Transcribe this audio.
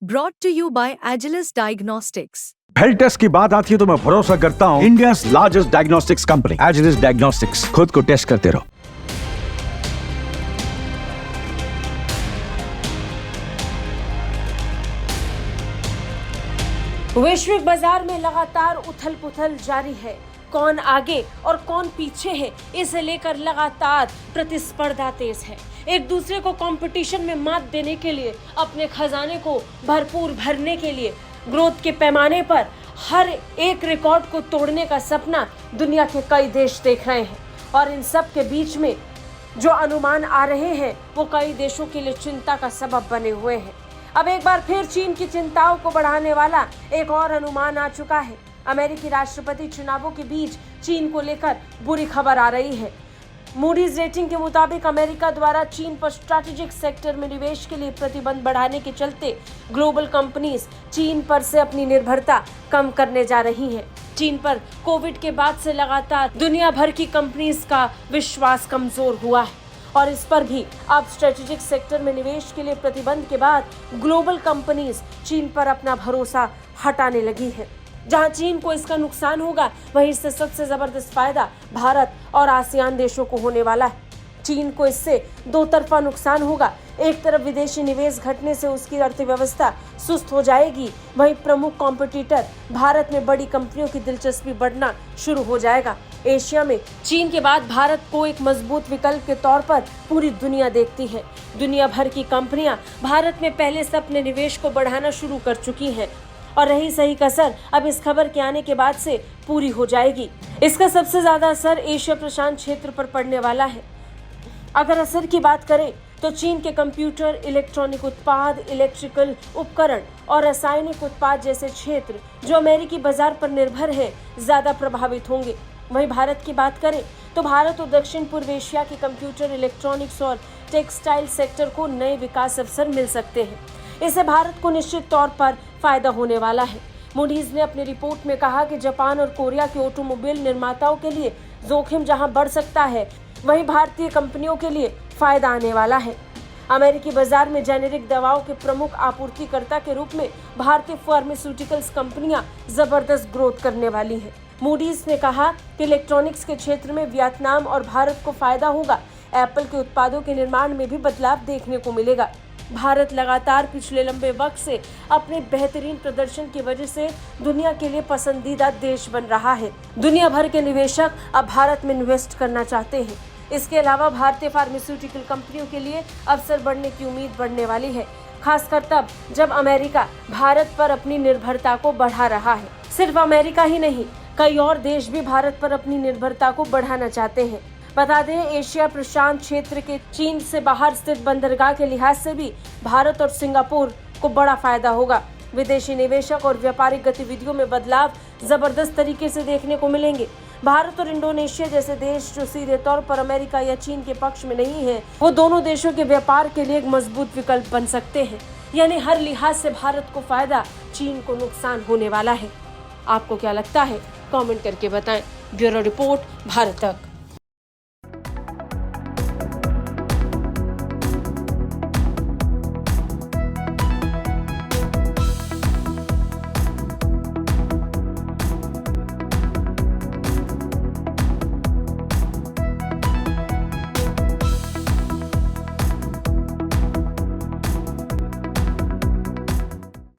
Brought to you by Agilus Diagnostics. Health test की बात आती है तो मैं भरोसा करता हूँ India's largest diagnostics company Agilus diagnostics. खुद को टेस्ट करते रहो। वैश्विक बाजार में लगातार उथल-पुथल जारी है। कौन आगे और कौन पीछे है, इसे लेकर लगातार प्रतिस्पर्धा तेज है। एक दूसरे को कंपटीशन में मात देने के लिए, अपने खजाने को भरपूर भरने के लिए, ग्रोथ के पैमाने पर हर एक रिकॉर्ड को तोड़ने का सपना दुनिया के कई देश देख रहे हैं। और इन सब के बीच में जो अनुमान आ रहे हैं वो कई देशों के लिए चिंता का सबब बने हुए हैं। अब एक बार फिर चीन की चिंताओं को बढ़ाने वाला एक और अनुमान आ चुका है। अमेरिकी राष्ट्रपति चुनावों के बीच चीन को लेकर बुरी खबर आ रही है। मूडीज रेटिंग के मुताबिक अमेरिका द्वारा चीन पर स्ट्रैटेजिक सेक्टर में निवेश के लिए प्रतिबंध बढ़ाने के चलते ग्लोबल कंपनीज चीन पर से अपनी निर्भरता कम करने जा रही हैं। चीन पर कोविड के बाद से लगातार दुनिया भर की कंपनीज का विश्वास कमजोर हुआ है और इस पर भी अब स्ट्रैटेजिक सेक्टर में निवेश के लिए प्रतिबंध के बाद ग्लोबल कंपनीज चीन पर अपना भरोसा हटाने लगी है। जहां चीन को इसका नुकसान होगा, वहीं इससे सबसे जबरदस्त फायदा भारत और आसियान देशों को होने वाला है। चीन को इससे दो तरफा नुकसान होगा। एक तरफ विदेशी निवेश घटने से उसकी अर्थव्यवस्था सुस्त हो जाएगी, वहीं प्रमुख कॉम्पिटिटर भारत में बड़ी कंपनियों की दिलचस्पी बढ़ना शुरू हो जाएगा। एशिया में चीन के बाद भारत को एक मजबूत विकल्प के तौर पर पूरी दुनिया देखती है। दुनिया भर की कंपनियां भारत में पहले से अपने निवेश को बढ़ाना शुरू कर चुकी हैं और रही सही कसर अब इस खबर के आने के बाद से पूरी हो जाएगी। इसका सबसे ज्यादा असर एशिया प्रशांत क्षेत्र पर पड़ने वाला है। अगर असर की बात करें तो चीन के कंप्यूटर, इलेक्ट्रॉनिक उत्पाद, इलेक्ट्रिकल उपकरण और रासायनिक उत्पाद जैसे क्षेत्र जो अमेरिकी बाजार पर निर्भर हैं, ज्यादा प्रभावित होंगे। वहीं भारत की बात करें तो भारत और दक्षिण पूर्व एशिया के कंप्यूटर, इलेक्ट्रॉनिक्स और टेक्सटाइल सेक्टर को नए विकास अवसर मिल सकते हैं। इससे भारत को निश्चित तौर पर फायदा होने वाला है। मूडीज ने अपनी रिपोर्ट में कहा कि जापान और कोरिया के ऑटोमोबाइल निर्माताओं के लिए जोखिम जहां बढ़ सकता है, वहीं भारतीय कंपनियों के लिए फायदा आने वाला है। अमेरिकी बाजार में जेनेरिक दवाओं के प्रमुख आपूर्तिकर्ता के रूप में भारतीय फार्मास्यूटिकल्स कंपनियां जबरदस्त ग्रोथ करने वाली हैं। मूडीज ने कहा कि इलेक्ट्रॉनिक्स के क्षेत्र में वियतनाम और भारत को फायदा होगा। एप्पल के उत्पादों के निर्माण में भी बदलाव देखने को मिलेगा। भारत लगातार पिछले लंबे वक्त से अपने बेहतरीन प्रदर्शन की वजह से दुनिया के लिए पसंदीदा देश बन रहा है। दुनिया भर के निवेशक अब भारत में इन्वेस्ट करना चाहते हैं। इसके अलावा भारतीय फार्मास्यूटिकल कंपनियों के लिए अवसर बढ़ने की उम्मीद बढ़ने वाली है, खासकर तब जब अमेरिका भारत पर अपनी निर्भरता को बढ़ा रहा है। सिर्फ अमेरिका ही नहीं, कई और देश भी भारत पर अपनी निर्भरता को बढ़ाना चाहते हैं। बता दें, एशिया प्रशांत क्षेत्र के चीन से बाहर स्थित बंदरगाह के लिहाज से भी भारत और सिंगापुर को बड़ा फायदा होगा। विदेशी निवेशक और व्यापारिक गतिविधियों में बदलाव जबरदस्त तरीके से देखने को मिलेंगे। भारत और इंडोनेशिया जैसे देश जो सीधे तौर पर अमेरिका या चीन के पक्ष में नहीं है, वो दोनों देशों के व्यापार के लिए एक मजबूत विकल्प बन सकते हैं। यानी हर लिहाज से भारत को फायदा, चीन को नुकसान होने वाला है। आपको क्या लगता है? कमेंट करके बताएं। ब्यूरो रिपोर्ट, भारत तक।